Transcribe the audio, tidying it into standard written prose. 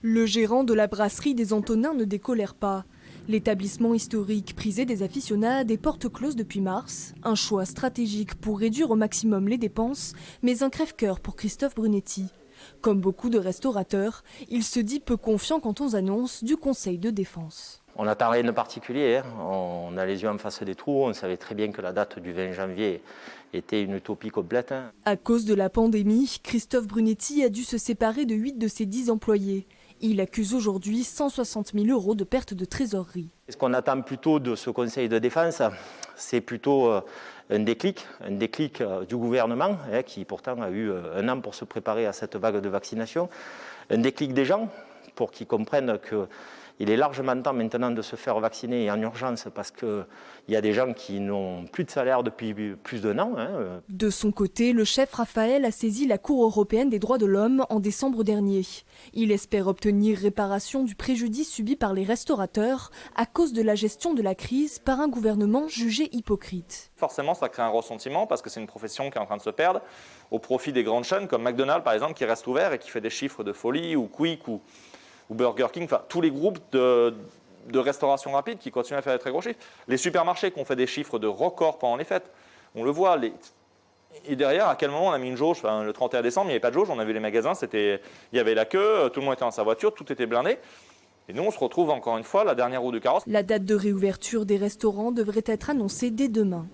Le gérant de la brasserie des Antonins ne décolère pas. L'établissement historique prisé des aficionados est porte close depuis mars. Un choix stratégique pour réduire au maximum les dépenses, mais un crève-cœur pour Christophe Brunetti. Comme beaucoup de restaurateurs, il se dit peu confiant quant aux annonces du Conseil de défense. On n'attend rien de particulier, on a les yeux en face des trous, on savait très bien que la date du 20 janvier était une utopie complète. À cause de la pandémie, Christophe Brunetti a dû se séparer de 8 de ses 10 employés. Il accuse aujourd'hui 160 000 € de perte de trésorerie. Ce qu'on attend plutôt de ce Conseil de défense, c'est plutôt un déclic du gouvernement, qui pourtant a eu un an pour se préparer à cette vague de vaccination, un déclic des gens pour qu'ils comprennent qu'il est largement temps maintenant de se faire vacciner et en urgence parce qu'il y a des gens qui n'ont plus de salaire depuis plus d'un an. De son côté, le chef Raphaël a saisi la Cour européenne des droits de l'homme en décembre dernier. Il espère obtenir réparation du préjudice subi par les restaurateurs à cause de la gestion de la crise par un gouvernement jugé hypocrite. Forcément, ça crée un ressentiment parce que c'est une profession qui est en train de se perdre au profit des grandes chaînes comme McDonald's par exemple qui reste ouvert et qui fait des chiffres de folie, ou Quick ou Burger King, enfin tous les groupes de restauration rapide qui continuent à faire des très gros chiffres. Les supermarchés qui ont fait des chiffres de record pendant les fêtes, on le voit. Et derrière, à quel moment on a mis une jauge? Le 31 décembre, il n'y avait pas de jauge, on a vu les magasins, il y avait la queue, tout le monde était dans sa voiture, tout était blindé. Et nous, on se retrouve encore une fois la dernière roue du carrosse. La date de réouverture des restaurants devrait être annoncée dès demain.